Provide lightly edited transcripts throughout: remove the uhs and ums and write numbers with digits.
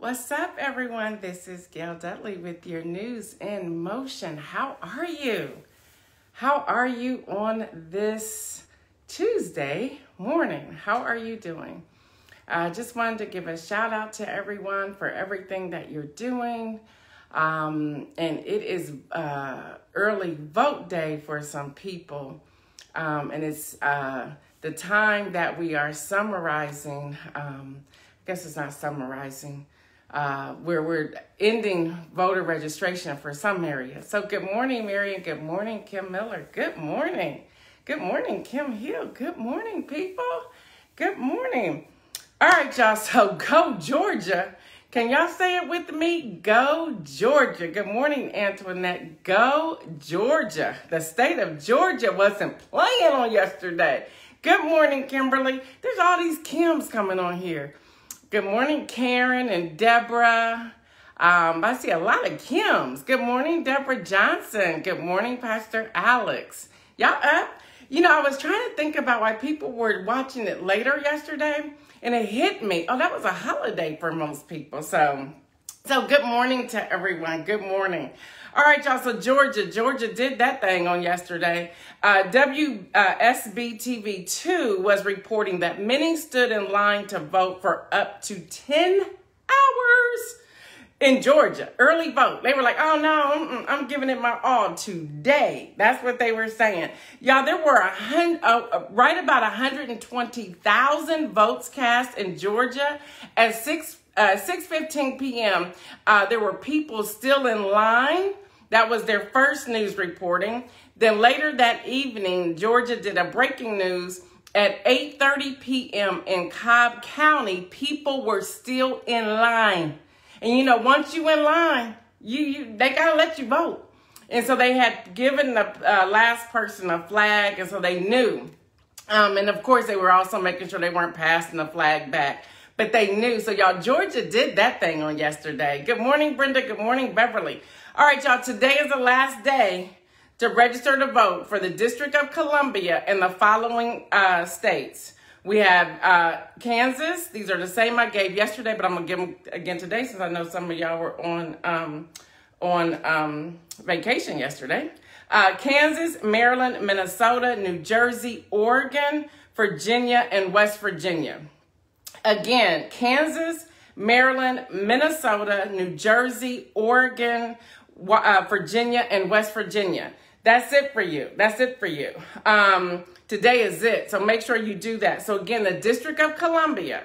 What's up, everyone? This is Gail Dudley with your News in Motion. How are you? How are you on this Tuesday morning? How are you doing? I just wanted to give a shout out to everyone for everything that you're doing. And it is early vote day for some people. And it's the time that we are summarizing. I guess it's not summarizing. Where we're ending voter registration for some areas. So good morning, Mary, and good morning, Kim Miller. Good morning. Good morning, Kim Hill. Good morning, people. Good morning. All right, y'all, so go Georgia. Can y'all say it with me? Go Georgia. Good morning, Antoinette. Go Georgia. The state of Georgia wasn't playing on yesterday. Good morning, Kimberly. There's all these Kims coming on here. Good morning, Karen and Deborah. I see a lot of Kims. Good morning, Deborah Johnson. Good morning, Pastor Alex. Y'all up? You know, I was trying to think about why people were watching it later yesterday, and it hit me. Oh, that was a holiday for most people. So good morning to everyone. Good morning. All right, y'all. So Georgia did that thing on yesterday. WSB-TV2 was reporting that many stood in line to vote for up to 10 hours in Georgia. Early vote. They were like, oh, no, I'm giving it my all today. That's what they were saying. Y'all, there were right about 120,000 votes cast in Georgia at 6:15 p.m. There were people still in line. That was their first news reporting. Then later that evening, Georgia did a breaking news at 8:30 p.m. in Cobb County. People were still in line. And you know, once you in line, they gotta let you vote. And so they had given the last person a flag, and so they knew. And of course, they were also making sure they weren't passing the flag back. But they knew. So y'all, Georgia did that thing on yesterday. Good morning, Brenda. Good morning, Beverly. All right, y'all, today is the last day to register to vote for the District of Columbia in the following states. We have Kansas. These are the same I gave yesterday, but I'm going to give them again today since I know some of y'all were on vacation yesterday. Kansas, Maryland, Minnesota, New Jersey, Oregon, Virginia, and West Virginia. Again, Kansas, Maryland, Minnesota, New Jersey, Oregon, Virginia, and West Virginia. That's it for you. That's it for you. Today is it. So make sure you do that. So again, the District of Columbia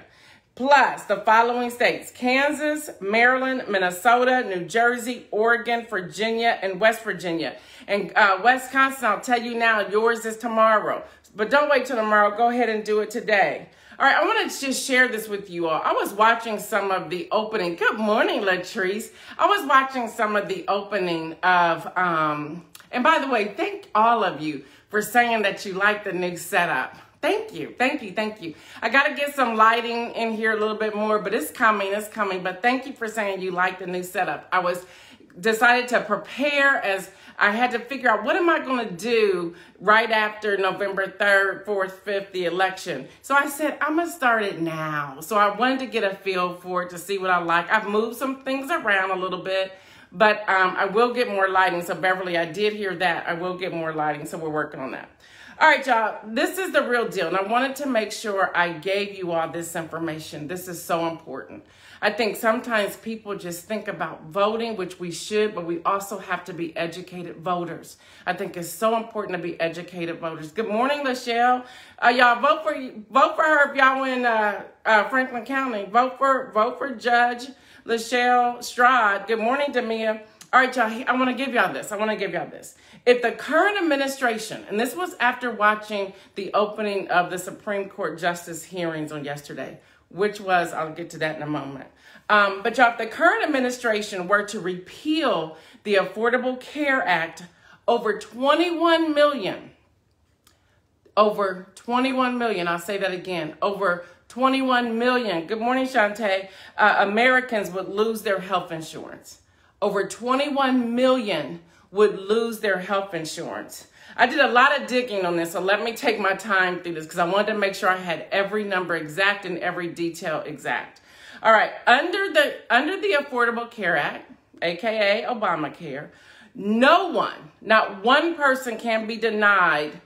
plus the following states: Kansas, Maryland, Minnesota, New Jersey, Oregon, Virginia, and West Virginia. And Wisconsin, I'll tell you now, yours is tomorrow. But don't wait till tomorrow. Go ahead and do it today. All right, I want to just share this with you all. I was watching some of the opening. Good morning, Latrice. I was watching some of the opening of, and by the way, thank all of you for saying that you like the new setup. Thank you, thank you, thank you. I got to get some lighting in here a little bit more, but it's coming, it's coming. But thank you for saying you like the new setup. I was decided to prepare as I had to figure out what am I going to do right after November 3rd, 4th, 5th, the election. So I said, I'm going to start it now. So I wanted to get a feel for it to see what I like. I've moved some things around a little bit, but I will get more lighting. So Beverly, I did hear that. I will get more lighting. So we're working on that. All right, y'all, this is the real deal. And I wanted to make sure I gave you all this information. This is so important. I think sometimes people just think about voting, which we should, but we also have to be educated voters. I think it's so important to be educated voters. Good morning, Lachelle. Y'all vote for her if y'all in Franklin County. Vote for Judge Lachelle Stroud. Good morning, Demia. All right, y'all, I want to give y'all this. If the current administration, and this was after watching the opening of the Supreme Court Justice hearings on yesterday, which was, I'll get to that in a moment. But y'all, if the current administration were to repeal the Affordable Care Act, over 21 million, I'll say that again, over 21 million, good morning, Shantae, Americans would lose their health insurance. Over 21 million would lose their health insurance. I did a lot of digging on this, so let me take my time through this because I wanted to make sure I had every number exact and every detail exact. All right, under the Affordable Care Act, aka Obamacare, no one, not one person can be denied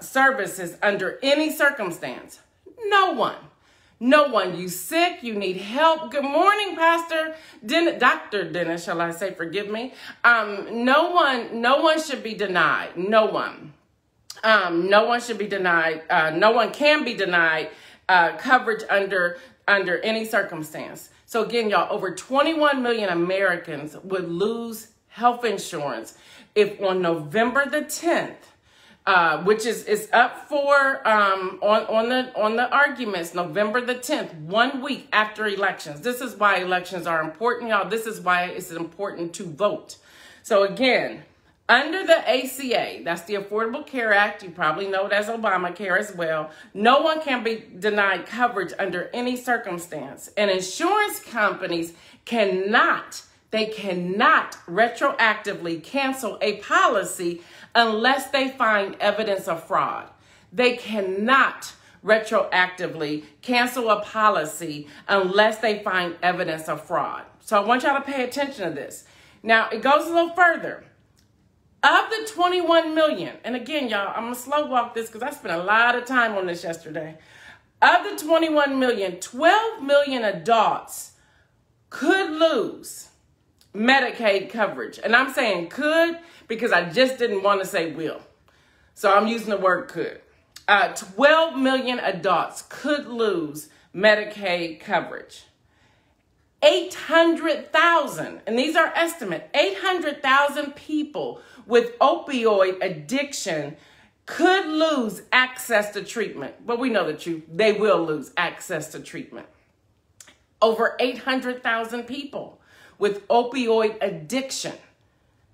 services under any circumstance. No one. No one. You sick, you need help. Good morning, Pastor Dr. Dennis, shall I say, forgive me. No one should be denied. No one. No one should be denied. No one can be denied coverage under any circumstance. So again, y'all, over 21 million Americans would lose health insurance if on November the 10th, which is up for on the arguments, November the 10th, 1 week after elections. This is why elections are important, y'all. This is why it's important to vote. So again, under the ACA, that's the Affordable Care Act, you probably know it as Obamacare as well, no one can be denied coverage under any circumstance. And insurance companies cannot retroactively cancel a policy unless they find evidence of fraud. They cannot retroactively cancel a policy unless they find evidence of fraud. So I want y'all to pay attention to this. Now, it goes a little further. Of the 21 million, and again, y'all, I'm going to slow walk this because I spent a lot of time on this yesterday. Of the 21 million, 12 million adults could lose Medicaid coverage. And I'm saying could because I just didn't want to say will. So I'm using the word could. 12 million adults could lose Medicaid coverage. 800,000, and these are estimates, 800,000 people with opioid addiction could lose access to treatment. But we know the truth. They will lose access to treatment. Over 800,000 people with opioid addiction,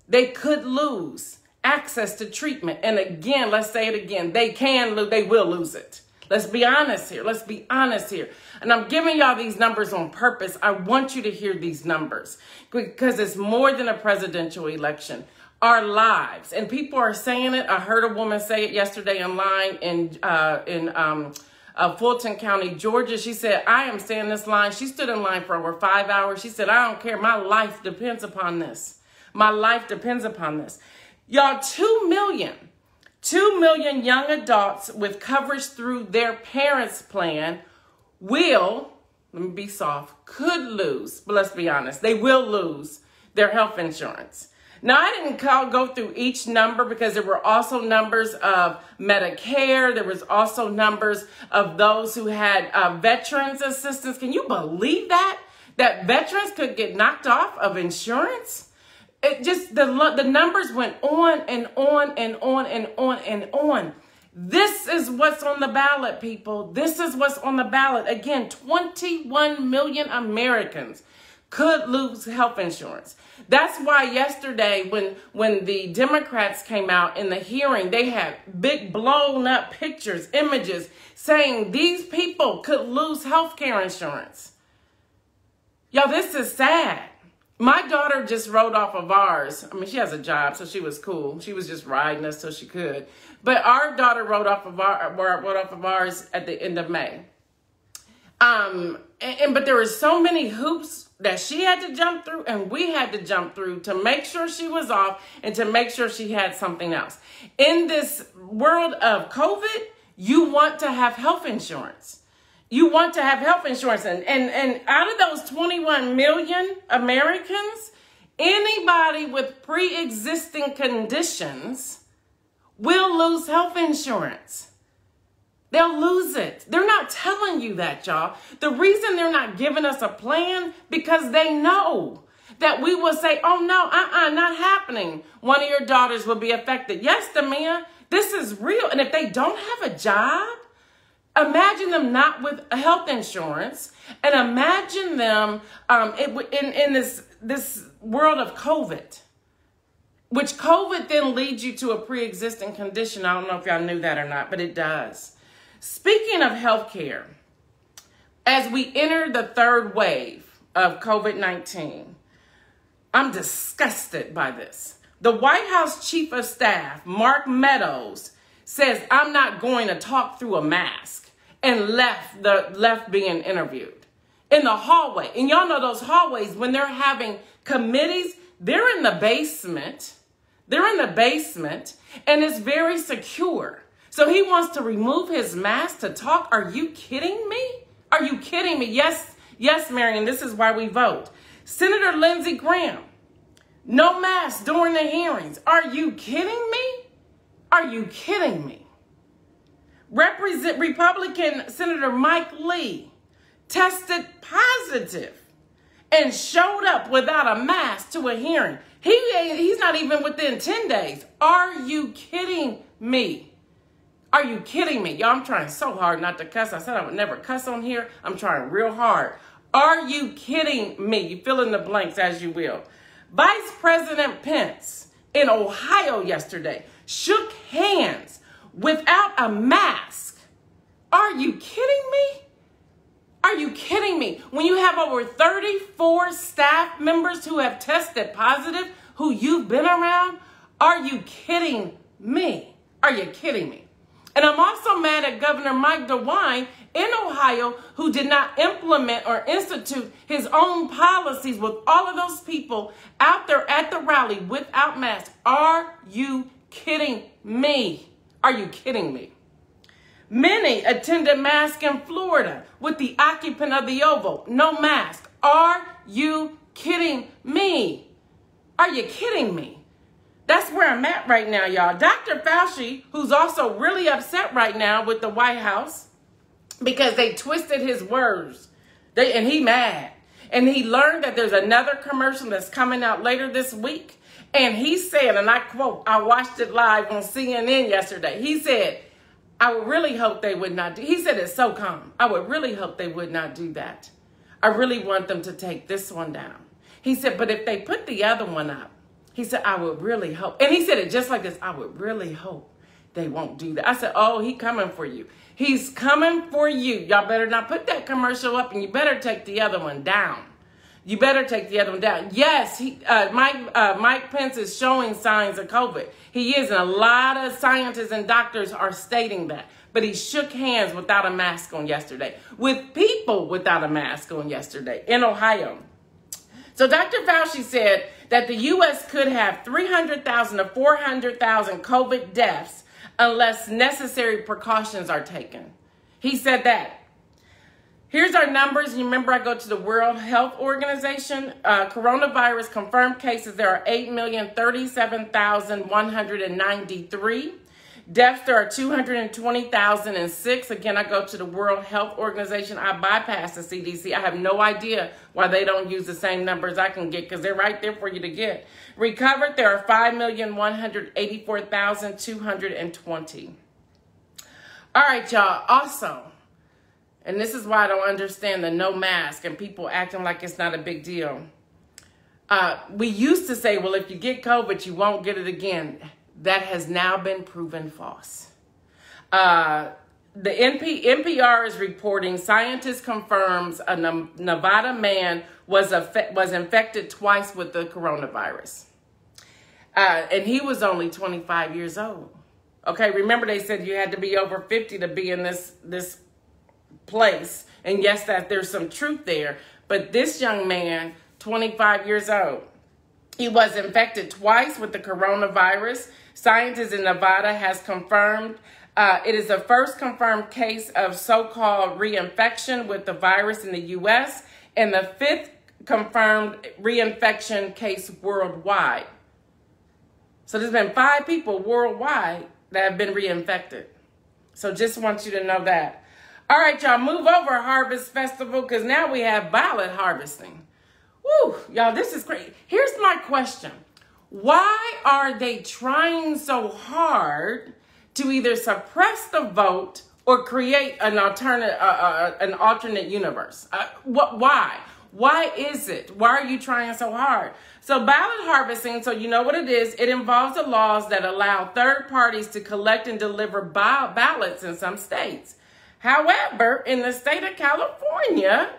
they could lose access to treatment. And again, let's say it again, they will lose it. Let's be honest here. Let's be honest here. And I'm giving y'all these numbers on purpose. I want you to hear these numbers because it's more than a presidential election. Our lives, and people are saying it. I heard a woman say it yesterday online in Fulton County, Georgia. She said, I am staying in this line. She stood in line for over 5 hours. She said, I don't care. My life depends upon this. My life depends upon this. Y'all, 2 million young adults with coverage through their parents' plan will, let me be soft, could lose, but let's be honest, they will lose their health insurance. Now, I didn't go through each number because there were also numbers of Medicare. There was also numbers of those who had veterans assistance. Can you believe that? That veterans could get knocked off of insurance? It just, the numbers went on and on and on and on and on. This is what's on the ballot, people. This is what's on the ballot. Again, 21 million Americans could lose health insurance. That's why yesterday when the Democrats came out in the hearing, they had big blown up pictures, images saying these people could lose health care insurance. Y'all, this is sad. My daughter just rode off of ours. I mean, she has a job, so she was cool. She was just riding us so she could. But our daughter rode off of ours at the end of May. But there were so many hoops that she had to jump through and we had to jump through to make sure she was off and to make sure she had something else. In this world of COVID, you want to have health insurance. You want to have health insurance. And out of those 21 million Americans, anybody with pre-existing conditions will lose health insurance. They'll lose it. They're not telling you that, y'all. The reason they're not giving us a plan, because they know that we will say, oh, no, not happening. One of your daughters will be affected. Yes, Damia, this is real. And if they don't have a job, imagine them not with health insurance, and imagine them in this world of COVID, which COVID then leads you to a pre-existing condition. I don't know if y'all knew that or not, but it does. Speaking of healthcare, as we enter the third wave of COVID-19, I'm disgusted by this. The White House Chief of Staff, Mark Meadows, says, I'm not going to talk through a mask, and left being interviewed. in the hallway. And y'all know those hallways, when they're having committees, they're in the basement. They're in the basement, and it's very secure. So he wants to remove his mask to talk. Are you kidding me? Are you kidding me? Yes, yes, Marion, this is why we vote. Senator Lindsey Graham, no mask during the hearings. Are you kidding me? Are you kidding me? Republican Senator Mike Lee tested positive and showed up without a mask to a hearing. He's not even within 10 days. Are you kidding me? Are you kidding me? Y'all, I'm trying so hard not to cuss. I said I would never cuss on here. I'm trying real hard. Are you kidding me? You fill in the blanks as you will. Vice President Pence in Ohio yesterday shook hands without a mask. Are you kidding me? Are you kidding me? When you have over 34 staff members who have tested positive, who you've been around, are you kidding me? Are you kidding me? And I'm also mad at Governor Mike DeWine in Ohio, who did not implement or institute his own policies with all of those people out there at the rally without masks. Are you kidding me? Are you kidding me? Many attended mask in Florida with the occupant of the Oval. No mask. Are you kidding me? Are you kidding me? That's where I'm at right now, y'all. Dr. Fauci, who's also really upset right now with the White House because they twisted his words. And he mad. And he learned that there's another commercial that's coming out later this week. And he said, and I quote, I watched it live on CNN yesterday. He said, I would really hope they would not do. He said it so calm. I would really hope they would not do that. I really want them to take this one down. He said, but if they put the other one up, he said, I would really hope. And he said it just like this. I would really hope they won't do that. I said, oh, he coming for you. He's coming for you. Y'all better not put that commercial up, and you better take the other one down. You better take the other one down. Yes, Mike Pence is showing signs of COVID. He is, and a lot of scientists and doctors are stating that. But he shook hands without a mask on yesterday, with people without a mask on yesterday in Ohio. So Dr. Fauci said that the U.S. could have 300,000 to 400,000 COVID deaths unless necessary precautions are taken. He said that. Here's our numbers. You remember I go to the World Health Organization. Coronavirus confirmed cases, there are 8,037,193. Deaths, there are 220,006. Again, I go to the World Health Organization. I bypass the CDC. I have no idea why they don't use the same numbers I can get, because they're right there for you to get. Recovered, there are 5,184,220. All right, y'all. Also, and this is why I don't understand the no mask and people acting like it's not a big deal. We used to say, well, if you get COVID, you won't get it again. That has now been proven false. The NPR is reporting scientists confirms a Nevada man was infected twice with the coronavirus. And he was only 25 years old. Okay, remember they said you had to be over 50 to be in this place. And yes, that there's some truth there. But this young man, 25 years old, he was infected twice with the coronavirus. Scientists in Nevada has confirmed it is the first confirmed case of so-called reinfection with the virus in the U.S. and the fifth confirmed reinfection case worldwide. So there's been 5 people worldwide that have been reinfected. So just want you to know that. All right, y'all, move over Harvest Festival, because now we have Ballot harvesting. Woo, y'all, this is great. Here's my question. Why are they trying so hard to either suppress the vote or create an alternate universe? Why? Why is it? Why are you trying so hard? So ballot harvesting, so you know what it is. It involves the laws that allow third parties to collect and deliver ballots in some states. However, in the state of California,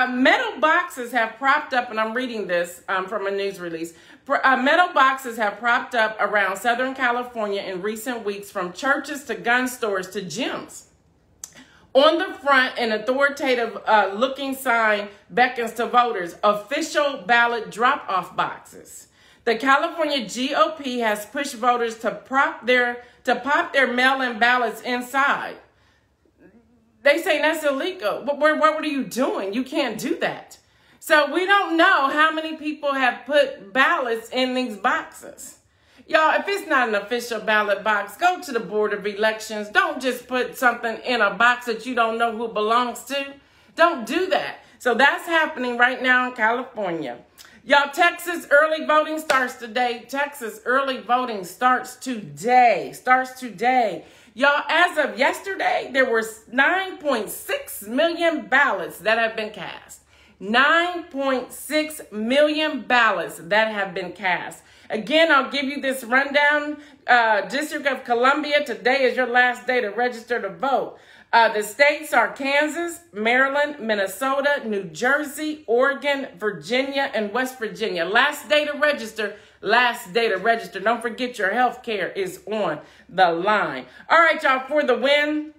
metal boxes have propped up, and I'm reading this from a news release. Metal boxes have propped up around Southern California in recent weeks, from churches to gun stores to gyms. On the front, an authoritative looking sign beckons to voters, official ballot drop-off boxes. The California GOP has pushed voters to pop their mail-in ballots inside. They say that's illegal. What are you doing? You can't do that. So we don't know how many people have put ballots in these boxes. Y'all, if it's not an official ballot box, go to the Board of Elections. Don't just put something in a box that you don't know who belongs to. Don't do that. So that's happening right now in California. Y'all, Texas early voting starts today. Texas early voting starts today. Y'all, as of yesterday, there were 9.6 million ballots that have been cast. 9.6 million ballots that have been cast. Again, I'll give you this rundown. District of Columbia, today is your last day to register to vote. The states are Kansas, Maryland, Minnesota, New Jersey, Oregon, Virginia, and West Virginia. Last day to register. Last day to register. Don't forget your health care is on the line. All right, y'all, for the win,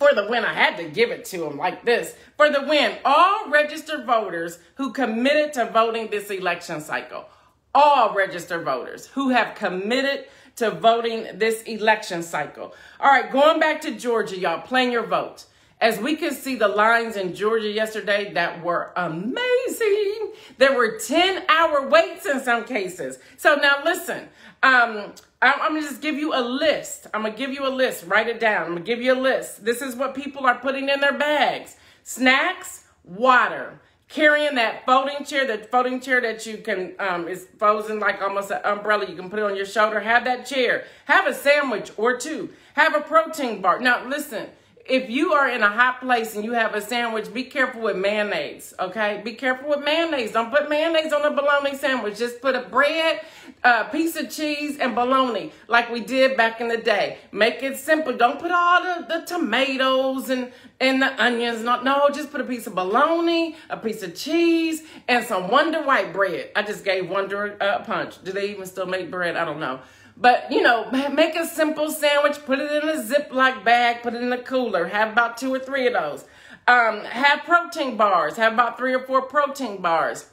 I had to give it to them like this. For the win, all registered voters who committed to voting this election cycle. All registered voters who have committed to voting this election cycle. All right, going back to Georgia, y'all, plan your vote. As we could see the lines in Georgia yesterday that were amazing. There were 10-hour waits in some cases. So now listen, I'm going to just give you a list. I'm going to give you a list. Write it down. I'm going to give you a list. This is what people are putting in their bags. Snacks, water, carrying that folding chair that you can, is frozen like almost an umbrella. You can put it on your shoulder. Have that chair. Have a sandwich or two. Have a protein bar. Now, listen. If you are in a hot place and you have a sandwich, be careful with mayonnaise, okay? Be careful with mayonnaise. Don't put mayonnaise on a bologna sandwich. Just put a bread, a piece of cheese, and bologna like we did back in the day. Make it simple. Don't put all the tomatoes and the onions. No, just put a piece of bologna, a piece of cheese, and some Wonder White bread. I just gave Wonder a punch. Do they even still make bread? I don't know. But, you know, make a simple sandwich, put it in a Ziploc bag, put it in a cooler. Have about 2 or 3 of those. Have protein bars. Have about 3 or 4 protein bars.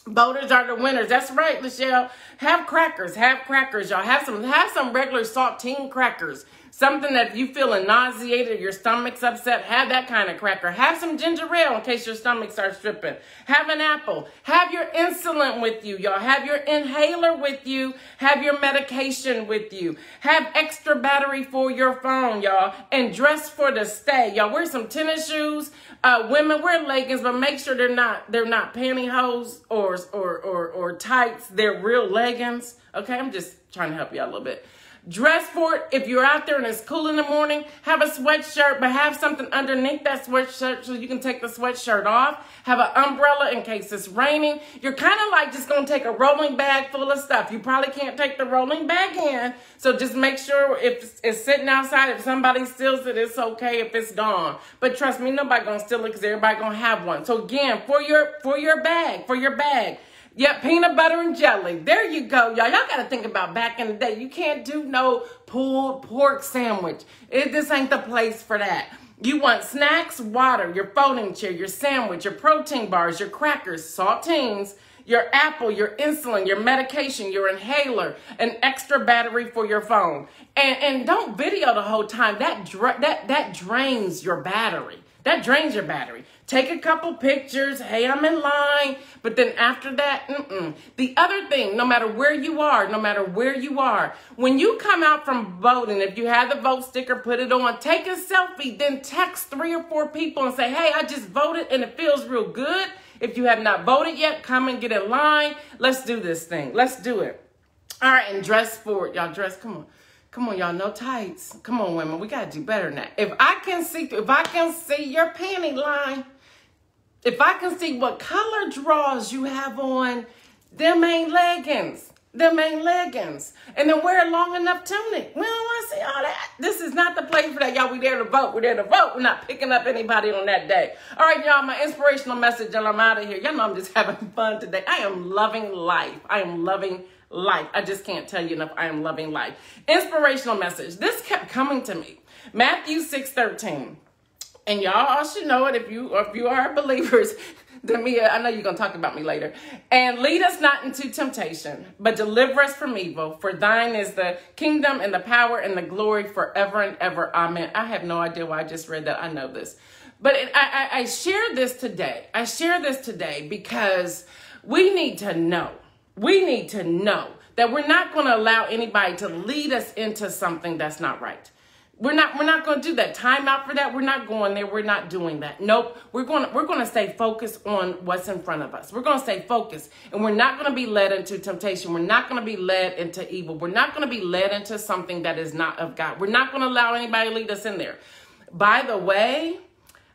Voters are the winners. That's right, Michelle. Have crackers. Have crackers, y'all. Have some regular saltine crackers. Something that if you feeling nauseated, your stomach's upset, have that kind of cracker. Have some ginger ale in case your stomach starts tripping. Have an apple. Have your insulin with you, y'all. Have your inhaler with you. Have your medication with you. Have extra battery for your phone, y'all. And dress for the stay. Y'all wear some tennis shoes. Women wear leggings, but make sure they're not pantyhose or tights. They're real leggings. Okay, I'm just trying to help you out a little bit. Dress for it. If you're out there and it's cool in the morning, have a sweatshirt, but have something underneath that sweatshirt so you can take the sweatshirt off. Have an umbrella in case it's raining. You're kind of like just going to take a rolling bag full of stuff. You probably can't take the rolling bag in, so just make sure if it's sitting outside, if somebody steals it, it's okay if it's gone. But trust me, nobody going to steal it because everybody going to have one. So again, for your bag. Yep, peanut butter and jelly. There you go, y'all. Y'all got to think about back in the day. You can't do no pulled pork sandwich. This ain't the place for that. You want snacks, water, your folding chair, your sandwich, your protein bars, your crackers, saltines, your apple, your insulin, your medication, your inhaler, an extra battery for your phone. And don't video the whole time. That drains your battery. That drains your battery. Take a couple pictures. Hey, I'm in line. But then after that, The other thing, no matter where you are, when you come out from voting, if you have the vote sticker, put it on, take a selfie, then text 3 or 4 people and say, hey, I just voted and it feels real good. If you have not voted yet, come and get in line. Let's do this thing. Let's do it. All right, and dress for it. Y'all dress, come on. Come on, y'all, no tights. Come on, women, we got to do better than that. If I can see your panty line, if I can see what color drawers you have on, them ain't leggings. And then wear a long enough tunic. We don't want to see all that. This is not the place for that, y'all. We there to vote. We're not picking up anybody on that day. All right, y'all, my inspirational message, and I'm out of here. Y'all know I'm just having fun today. I am loving life. I just can't tell you enough. I am loving life. Inspirational message. This kept coming to me. Matthew 6:13. And y'all all should know it if you are believers. I know you're going to talk about me later. And lead us not into temptation, but deliver us from evil. For thine is the kingdom and the power and the glory forever and ever. Amen. I have no idea why I just read that. I know this. But I share this today. I share this today because we need to know. We need to know that we're not going to allow anybody to lead us into something that's not right. We're not going to do that. Time out for that. We're not going there. We're not doing that. Nope. We're going to stay focused on what's in front of us. We're going to stay focused, and we're not going to be led into temptation. We're not going to be led into evil. We're not going to be led into something that is not of God. We're not going to allow anybody to lead us in there. By the way,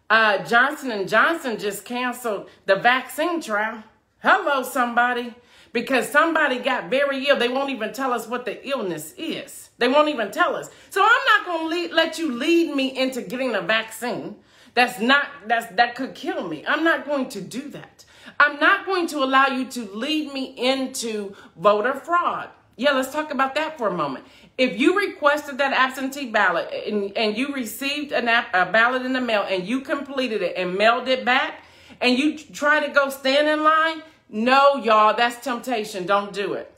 Johnson & Johnson just canceled the vaccine trial. Hello, somebody. Because somebody got very ill. They won't even tell us what the illness is. They won't even tell us. So I'm not going to let you lead me into getting a vaccine that could kill me. I'm not going to do that. I'm not going to allow you to lead me into voter fraud. Yeah, let's talk about that for a moment. If you requested that absentee ballot and you received a ballot in the mail and you completed it and mailed it back and you try to go stand in line, no, y'all, that's temptation. Don't do it.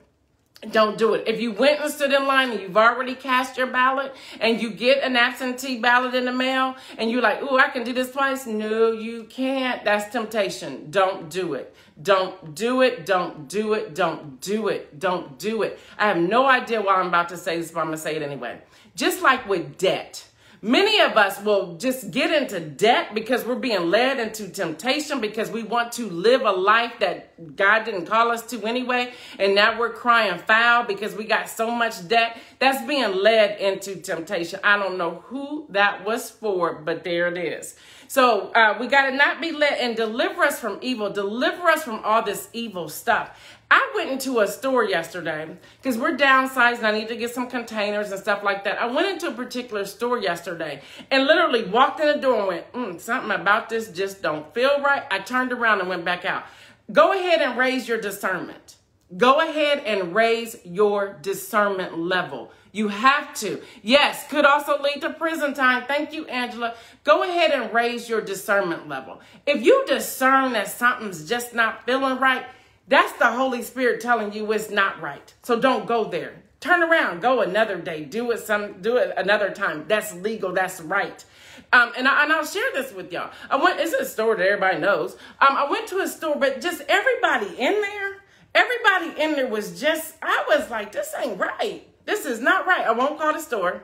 Don't do it. If you went and stood in line and you've already cast your ballot and you get an absentee ballot in the mail and you're like, ooh, I can do this twice. No, you can't. That's temptation. Don't do it. Don't do it. Don't do it. Don't do it. Don't do it. I have no idea why I'm about to say this, but I'm going to say it anyway. Just like with debt. Many of us will just get into debt because we're being led into temptation because we want to live a life that God didn't call us to anyway. And now we're crying foul because we got so much debt. That's being led into temptation. I don't know who that was for, but there it is. So we got to not be led and deliver us from evil. Deliver us from all this evil stuff. I went into a store yesterday because we're downsized and I need to get some containers and stuff like that. I went into a particular store yesterday and literally walked in the door and went, something about this just don't feel right. I turned around and went back out. Go ahead and raise your discernment. Go ahead and raise your discernment level. You have to. Yes, could also lead to prison time. Thank you, Angela. Go ahead and raise your discernment level. If you discern that something's just not feeling right, that's the Holy Spirit telling you it's not right. So don't go there. Turn around. Go another day. Do it another time. That's legal. That's right. And I'll share this with y'all. It's a store that everybody knows. I went to a store, but just everybody in there was just, I was like, this ain't right. This is not right. I won't call the store.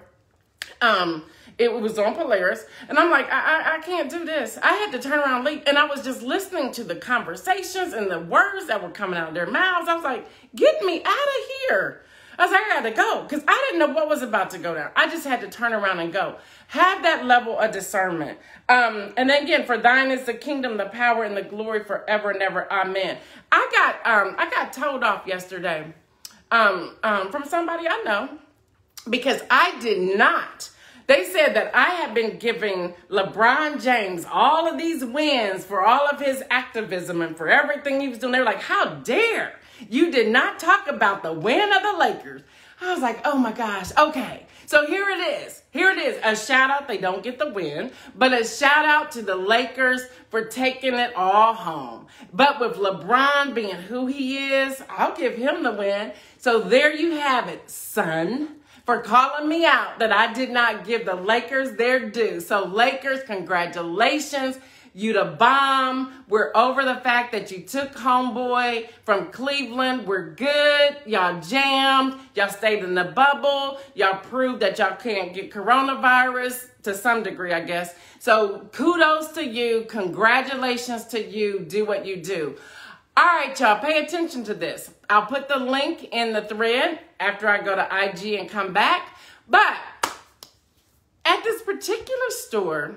It was on Polaris. And I'm like, I can't do this. I had to turn around and leave. And I was just listening to the conversations and the words that were coming out of their mouths. I was like, get me out of here. I was like, I got to go. Because I didn't know what was about to go down. I just had to turn around and go. Have that level of discernment. And then again, for thine is the kingdom, the power, and the glory forever and ever. Amen. I got told off yesterday from somebody I know because I did not. They said that I have been giving LeBron James all of these wins for all of his activism and for everything he was doing. They're like, how dare you did not talk about the win of the Lakers. I was like, oh my gosh. Okay. So here it is. Here it is. A shout out. They don't get the win, but a shout out to the Lakers for taking it all home. But with LeBron being who he is, I'll give him the win. So there you have it, son, for calling me out that I did not give the Lakers their due. So Lakers, congratulations. You the bomb. We're over the fact that you took homeboy from Cleveland. We're good. Y'all jammed. Y'all stayed in the bubble. Y'all proved that y'all can't get coronavirus to some degree, I guess. So kudos to you. Congratulations to you. Do what you do. All right, y'all, pay attention to this. I'll put the link in the thread after I go to IG and come back. But at this particular store,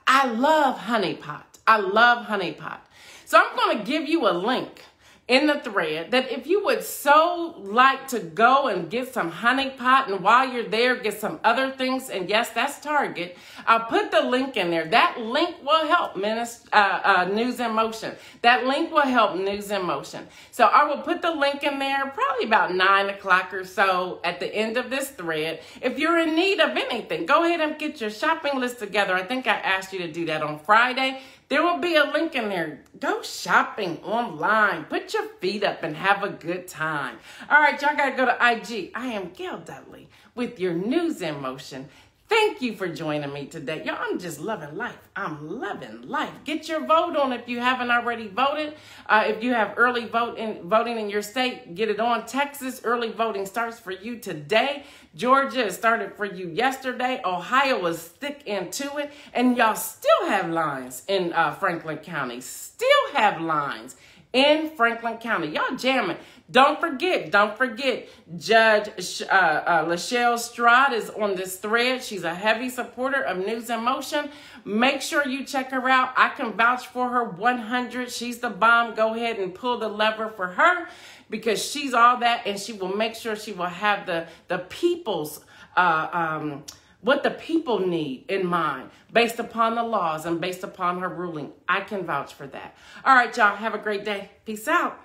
I love Honey Pot. I love Honey Pot. So I'm going to give you a link in the thread that if you would so like to go and get some honey pot, and while you're there, get some other things, and yes, that's Target, I'll put the link in there. That link will help News in Motion. That link will help News in Motion. So I will put the link in there probably about 9 o'clock or so at the end of this thread. If you're in need of anything, go ahead and get your shopping list together. I think I asked you to do that on Friday. There will be a link in there. Go shopping online. Put your feet up and have a good time. All right, y'all got to go to IG. I am Gail Dudley with your News in Motion. Thank you for joining me today. Y'all, I'm just loving life. I'm loving life. Get your vote on if you haven't already voted. If you have early voting in your state, get it on. Texas, early voting starts for you today. Georgia started for you yesterday. Ohio is thick into it. And y'all still have lines in Franklin County. Still have lines in Franklin County. Y'all jamming. Don't forget, Judge Lachelle Stroud is on this thread. She's a heavy supporter of News in Motion. Make sure you check her out. I can vouch for her 100. She's the bomb. Go ahead and pull the lever for her because she's all that, and she will make sure she will have the people's what the people need in mind based upon the laws and based upon her ruling. I can vouch for that. All right, y'all, have a great day. Peace out.